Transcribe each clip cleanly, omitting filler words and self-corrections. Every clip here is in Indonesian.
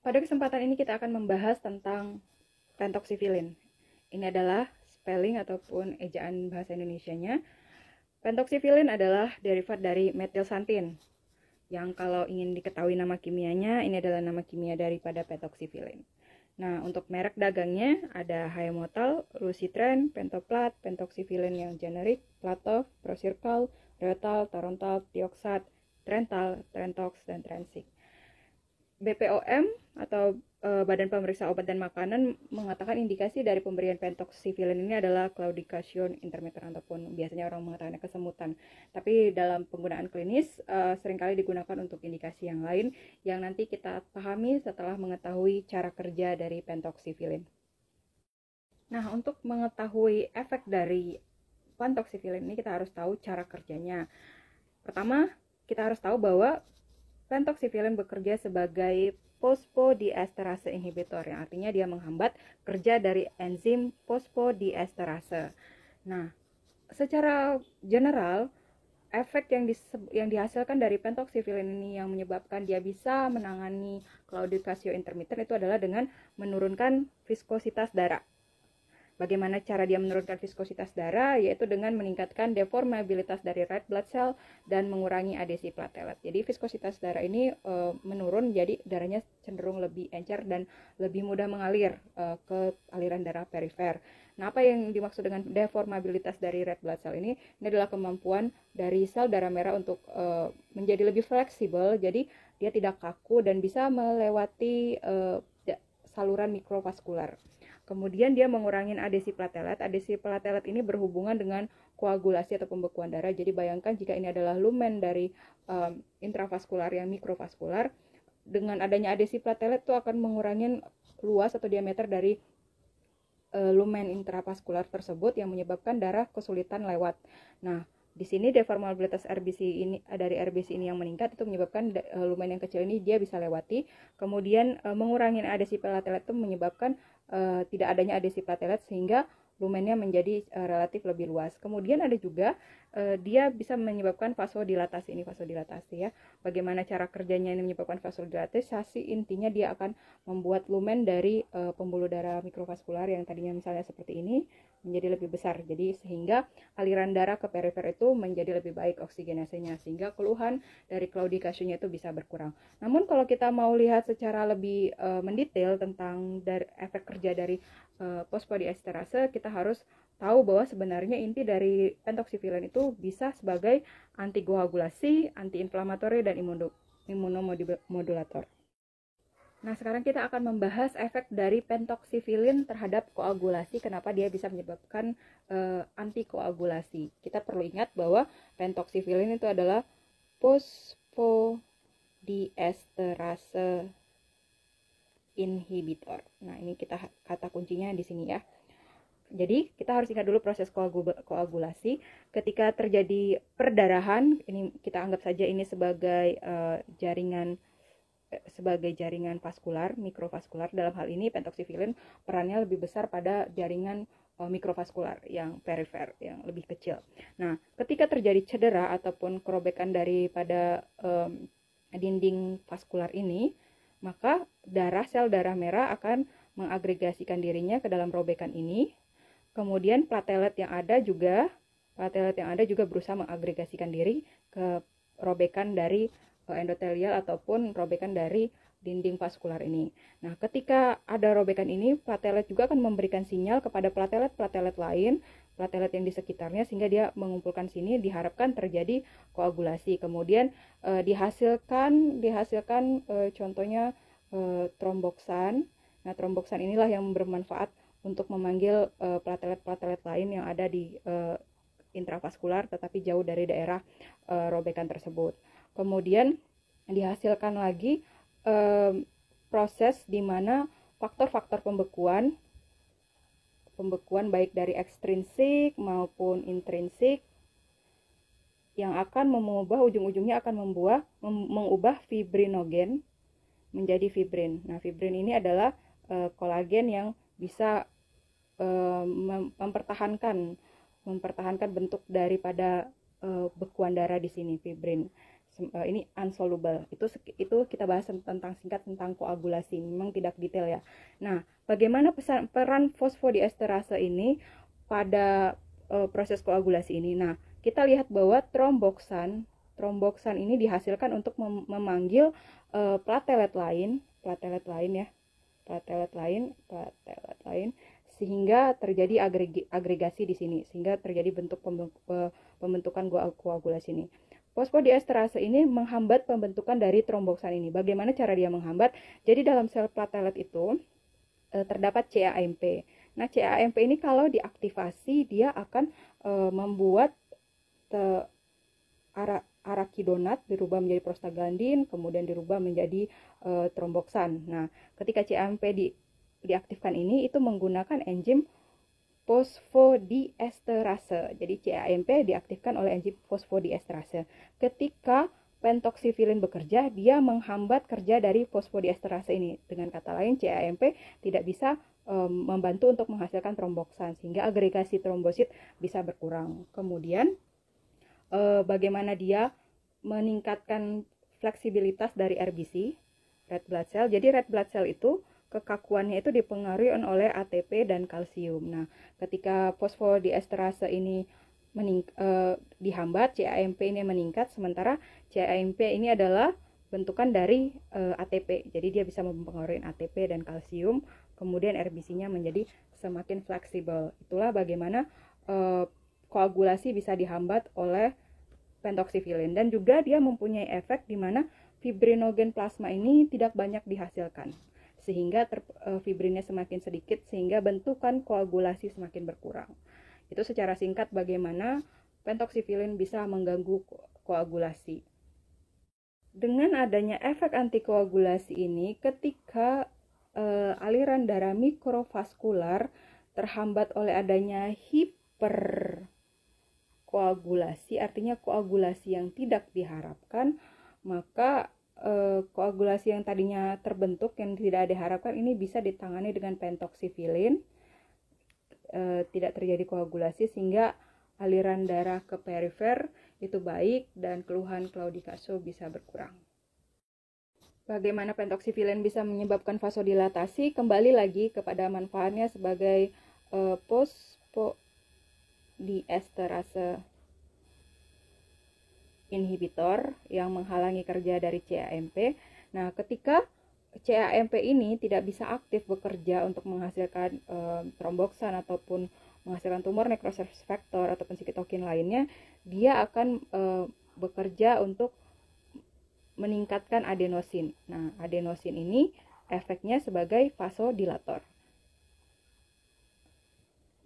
Pada kesempatan ini kita akan membahas tentang pentoxifilin. Ini adalah spelling ataupun ejaan bahasa Indonesianya. Pentoxifilin adalah derivat dari metilsantin, yang kalau ingin diketahui nama kimianya, ini adalah nama kimia daripada pentoxifilin. Nah, untuk merek dagangnya ada Haemotal, Lucitren, Pentoplat, pentoxifilin yang generik, Platov, Procircal, Reotal, Torontal, Tioxat, Trental, Trentox, dan Trensic. BPOM atau Badan Pemeriksa Obat dan Makanan mengatakan indikasi dari pemberian pentoxifilin ini adalah claudication intermittent ataupun biasanya orang mengatakannya kesemutan. Tapi dalam penggunaan klinis seringkali digunakan untuk indikasi yang lain yang nanti kita pahami setelah mengetahui cara kerja dari pentoxifilin. Nah, untuk mengetahui efek dari pentoxifilin ini kita harus tahu cara kerjanya. Pertama, kita harus tahu bahwa pentoxifilin bekerja sebagai fosfodiesterase inhibitor, yang artinya dia menghambat kerja dari enzim fosfodiesterase. Nah, secara general, efek yang dihasilkan dari pentoxifilin ini yang menyebabkan dia bisa menangani claudication intermittent itu adalah dengan menurunkan viskositas darah. Bagaimana cara dia menurunkan viskositas darah? Yaitu dengan meningkatkan deformabilitas dari red blood cell dan mengurangi adesi platelet. Jadi viskositas darah ini menurun, jadi darahnya cenderung lebih encer dan lebih mudah mengalir ke aliran darah perifer. Nah, apa yang dimaksud dengan deformabilitas dari red blood cell ini? Ini adalah kemampuan dari sel darah merah untuk menjadi lebih fleksibel, jadi dia tidak kaku dan bisa melewati saluran mikrovaskular. Kemudian dia mengurangi adesi platelet. Adesi platelet ini berhubungan dengan koagulasi atau pembekuan darah. Jadi bayangkan jika ini adalah lumen dari intravaskular yang mikrovaskular, dengan adanya adesi platelet itu akan mengurangi luas atau diameter dari lumen intravaskular tersebut yang menyebabkan darah kesulitan lewat. Nah, di sini deformabilitas RBC ini dari RBC ini yang meningkat itu menyebabkan lumen yang kecil ini dia bisa lewati. Kemudian mengurangi adesi platelet itu menyebabkan tidak adanya adesi platelet sehingga lumennya menjadi relatif lebih luas. Kemudian ada juga dia bisa menyebabkan vasodilatasi. Ini vasodilatasi ya. Bagaimana cara kerjanya ini menyebabkan vasodilatasi? Intinya dia akan membuat lumen dari pembuluh darah mikrovaskular yang tadinya misalnya seperti ini menjadi lebih besar. Jadi sehingga aliran darah ke perifer itu menjadi lebih baik oksigenasinya, sehingga keluhan dari claudication itu bisa berkurang. Namun kalau kita mau lihat secara lebih mendetail tentang efek kerja dari fosfodiesterase, kita harus tahu bahwa sebenarnya inti dari pentoxifilin itu bisa sebagai antikoagulasi, antiinflamatori, dan imunomodulator. Nah, sekarang kita akan membahas efek dari pentoxifilin terhadap koagulasi, kenapa dia bisa menyebabkan antikoagulasi. Kita perlu ingat bahwa pentoxifilin itu adalah fosfodiesterase inhibitor. Nah, ini kata kuncinya di sini ya. Jadi, kita harus ingat dulu proses koagulasi. Ketika terjadi perdarahan, ini kita anggap saja ini sebagai jaringan vaskular, mikrovaskular. Dalam hal ini pentoxifilin perannya lebih besar pada jaringan mikrovaskular yang perifer, yang lebih kecil. Nah, ketika terjadi cedera ataupun kerobekan daripada dinding vaskular ini, maka sel darah merah akan mengagregasikan dirinya ke dalam robekan ini. Kemudian platelet yang ada juga berusaha mengagregasikan diri ke robekan dari endotelial ataupun robekan dari dinding vaskular ini. Nah, ketika ada robekan ini, platelet juga akan memberikan sinyal kepada platelet lain, platelet yang di sekitarnya, sehingga dia mengumpulkan sini, diharapkan terjadi koagulasi. Kemudian dihasilkan contohnya tromboksan. Nah, tromboksan inilah yang bermanfaat untuk memanggil platelet-platelet lain yang ada di intravaskular tetapi jauh dari daerah robekan tersebut. Kemudian dihasilkan lagi proses di mana faktor-faktor pembekuan baik dari ekstrinsik maupun intrinsik yang akan ujung-ujungnya akan mengubah fibrinogen menjadi fibrin. Nah, fibrin ini adalah kolagen yang bisa mempertahankan bentuk daripada bekuan darah di sini, fibrin. ini insoluble. Itu kita bahas tentang singkat tentang koagulasi, memang tidak detail ya. Nah, bagaimana peran fosfodiesterase ini pada proses koagulasi ini? Nah, kita lihat bahwa tromboksan ini dihasilkan untuk memanggil platelet lain sehingga terjadi agregasi di sini, sehingga terjadi bentuk pembentukan koagulasi ini. Fosfodiesterase ini menghambat pembentukan dari tromboksan ini. Bagaimana cara dia menghambat? Jadi dalam sel platelet itu terdapat CAMP. Nah, CAMP ini kalau diaktifasi dia akan membuat arakidonat dirubah menjadi prostaglandin, kemudian dirubah menjadi tromboksan. Nah, ketika CAMP diaktifkan ini, itu menggunakan enzim fosfodiesterase. Jadi CAMP diaktifkan oleh enzim fosfodiesterase. Ketika pentoksifilin bekerja, dia menghambat kerja dari fosfodiesterase ini. Dengan kata lain, CAMP tidak bisa membantu untuk menghasilkan tromboksan, sehingga agregasi trombosit bisa berkurang. Kemudian bagaimana dia meningkatkan fleksibilitas dari RBC, red blood cell. Jadi red blood cell itu kekakuannya itu dipengaruhi oleh ATP dan kalsium. Nah, ketika fosfodiesterase ini dihambat, CAMP ini meningkat, sementara CAMP ini adalah bentukan dari ATP. Jadi dia bisa mempengaruhi ATP dan kalsium, kemudian RBC-nya menjadi semakin fleksibel. Itulah bagaimana koagulasi bisa dihambat oleh pentoksifilin, dan juga dia mempunyai efek di mana fibrinogen plasma ini tidak banyak dihasilkan, sehingga fibrinnya semakin sedikit, sehingga bentukan koagulasi semakin berkurang. Itu secara singkat bagaimana pentoksifilin bisa mengganggu koagulasi. Dengan adanya efek antikoagulasi ini, ketika aliran darah mikrovaskular terhambat oleh adanya hiperkoagulasi, artinya koagulasi yang tidak diharapkan, maka koagulasi yang tadinya terbentuk yang tidak diharapkan ini bisa ditangani dengan pentoksifilin, tidak terjadi koagulasi, sehingga aliran darah ke perifer itu baik dan keluhan claudicaso bisa berkurang. Bagaimana pentoksifilin bisa menyebabkan vasodilatasi? Kembali lagi kepada manfaatnya sebagai fosfodiesterase inhibitor yang menghalangi kerja dari CAMP. Nah, ketika CAMP ini tidak bisa aktif bekerja untuk menghasilkan tromboksan ataupun menghasilkan tumor necrosis factor ataupun sitokin lainnya, dia akan bekerja untuk meningkatkan adenosin. Nah, adenosin ini efeknya sebagai vasodilator.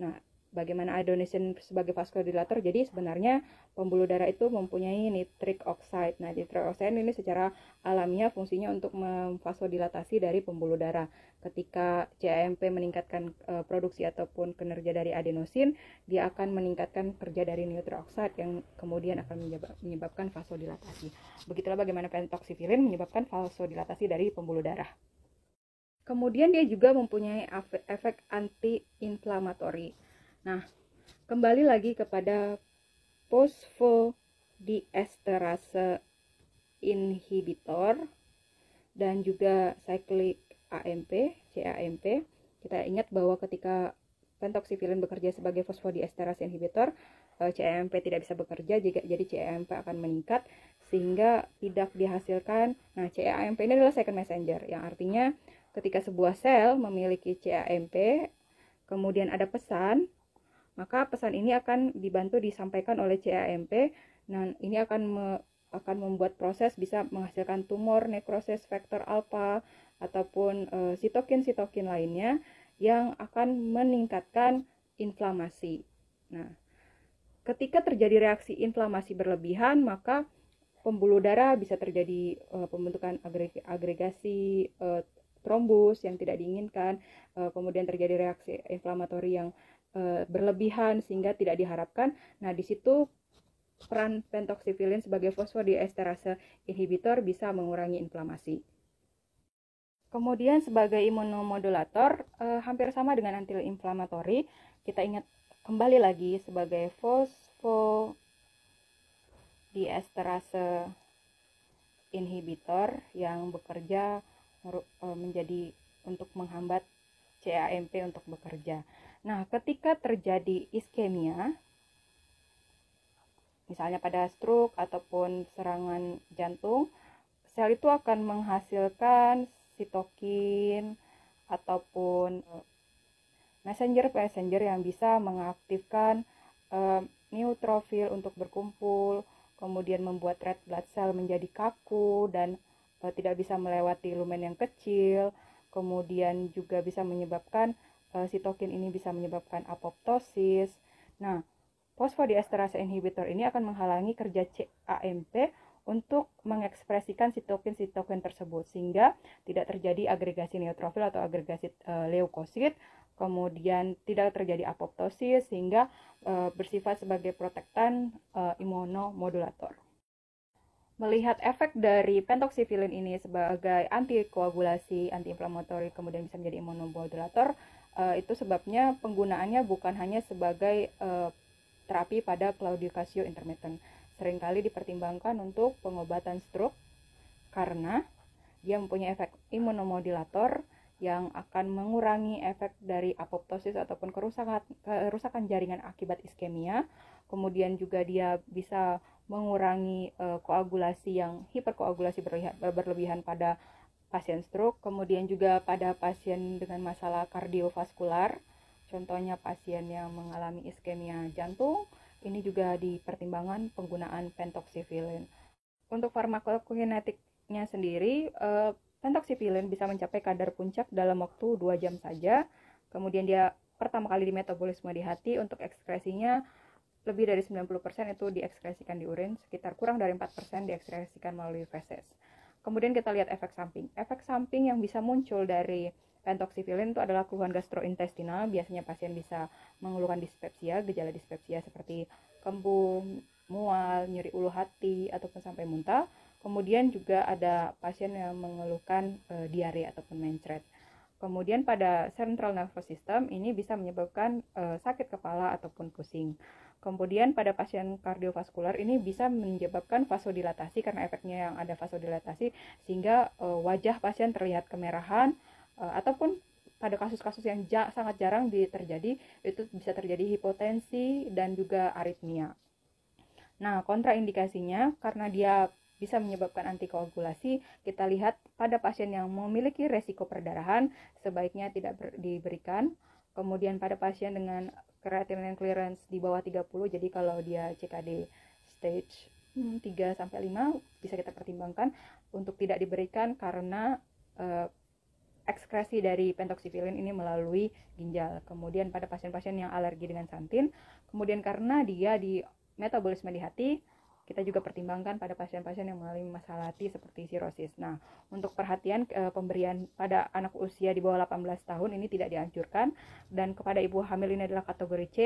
Nah, bagaimana adenosin sebagai vasodilator? Jadi sebenarnya pembuluh darah itu mempunyai nitric oxide. Nah, nitric oxide ini secara alamiah fungsinya untuk memvasodilatasi dari pembuluh darah. Ketika CAMP meningkatkan produksi ataupun kinerja dari adenosin, dia akan meningkatkan kerja dari nitric oxide yang kemudian akan menyebabkan vasodilatasi. Begitulah bagaimana pentoksifilin menyebabkan vasodilatasi dari pembuluh darah. Kemudian dia juga mempunyai efek anti-inflamatori. Nah, kembali lagi kepada fosfodiesterase inhibitor dan juga cyclic AMP, CAMP. Kita ingat bahwa ketika pentoksifilin bekerja sebagai fosfodiesterase inhibitor, CAMP tidak bisa bekerja, jadi CAMP akan meningkat sehingga tidak dihasilkan. Nah, CAMP ini adalah second messenger, yang artinya ketika sebuah sel memiliki CAMP, kemudian ada pesan, maka pesan ini akan dibantu disampaikan oleh CAMP. Nah, ini akan membuat proses bisa menghasilkan tumor necrosis factor alpha ataupun sitokin-sitokin lainnya yang akan meningkatkan inflamasi. Nah, ketika terjadi reaksi inflamasi berlebihan, maka pembuluh darah bisa terjadi pembentukan agregasi trombus yang tidak diinginkan, kemudian terjadi reaksi inflamatori yang berlebihan sehingga tidak diharapkan. Nah, di situ peran pentoksifilin sebagai fosfodiesterase inhibitor bisa mengurangi inflamasi. Kemudian sebagai imunomodulator hampir sama dengan anti-inflamatori. Kita ingat kembali lagi sebagai fosfodiesterase inhibitor yang bekerja menjadi untuk menghambat CAMP untuk bekerja. Nah, ketika terjadi iskemia, misalnya pada stroke ataupun serangan jantung, sel itu akan menghasilkan sitokin ataupun messenger yang bisa mengaktifkan neutrofil untuk berkumpul, kemudian membuat red blood cell menjadi kaku dan tidak bisa melewati lumen yang kecil, kemudian juga bisa menyebabkan sitokin ini bisa menyebabkan apoptosis. Nah, fosfodiesterase inhibitor ini akan menghalangi kerja CAMP untuk mengekspresikan sitokin tersebut sehingga tidak terjadi agregasi neutrofil atau agregasi leukosit, kemudian tidak terjadi apoptosis sehingga bersifat sebagai protektan imunomodulator. Melihat efek dari pentoxifilin ini sebagai antikoagulasi, antiinflamatori, kemudian bisa menjadi imunomodulator, itu sebabnya penggunaannya bukan hanya sebagai terapi pada claudication intermittent. Seringkali dipertimbangkan untuk pengobatan stroke karena dia mempunyai efek imunomodulator yang akan mengurangi efek dari apoptosis ataupun kerusakan jaringan akibat iskemia. Kemudian juga dia bisa mengurangi koagulasi yang hiperkoagulasi berlebihan pada pasien stroke, kemudian juga pada pasien dengan masalah kardiovaskular, contohnya pasien yang mengalami iskemia jantung, ini juga dipertimbangkan penggunaan pentoxifilin. Untuk farmakokinetiknya sendiri, pentoxifilin bisa mencapai kadar puncak dalam waktu 2 jam saja. Kemudian dia pertama kali di metabolisme di hati, untuk ekskresinya lebih dari 90% itu diekskresikan di urin, sekitar kurang dari 4% diekskresikan melalui feses. Kemudian kita lihat efek samping. Efek samping yang bisa muncul dari pentoxifilin itu adalah keluhan gastrointestinal. Biasanya pasien bisa mengeluhkan dispepsia, gejala dispepsia seperti kembung, mual, nyeri ulu hati, ataupun sampai muntah. Kemudian juga ada pasien yang mengeluhkan diare ataupun mencret. Kemudian pada central nervous system ini bisa menyebabkan sakit kepala ataupun pusing. Kemudian pada pasien kardiovaskular ini bisa menyebabkan vasodilatasi karena efeknya yang ada vasodilatasi sehingga wajah pasien terlihat kemerahan, ataupun pada kasus-kasus yang sangat jarang terjadi itu bisa terjadi hipotensi dan juga aritmia. Nah, kontraindikasinya karena dia bisa menyebabkan antikoagulasi, kita lihat pada pasien yang memiliki resiko perdarahan sebaiknya tidak diberikan. Kemudian pada pasien dengan creatinine clearance di bawah 30, jadi kalau dia CKD stage 3-5 bisa kita pertimbangkan untuk tidak diberikan karena ekskresi dari pentoxifilin ini melalui ginjal. Kemudian pada pasien-pasien yang alergi dengan santin, kemudian karena dia di metabolisme di hati, kita juga pertimbangkan pada pasien-pasien yang mengalami masalah hati seperti sirosis. Nah, untuk perhatian pemberian pada anak usia di bawah 18 tahun ini tidak dianjurkan, dan kepada ibu hamil ini adalah kategori C.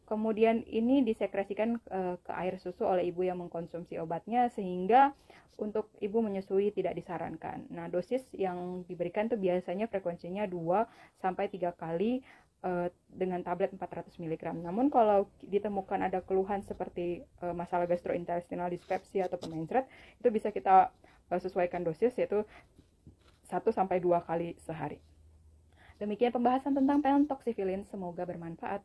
Kemudian ini disekresikan ke air susu oleh ibu yang mengkonsumsi obatnya sehingga untuk ibu menyusui tidak disarankan. Nah, dosis yang diberikan itu biasanya frekuensinya 2-3 kali dengan tablet 400 mg. Namun kalau ditemukan ada keluhan seperti masalah gastrointestinal, dispepsia atau mencret, itu bisa kita sesuaikan dosis yaitu 1-2 kali sehari. Demikian pembahasan tentang pentoxifilin, semoga bermanfaat.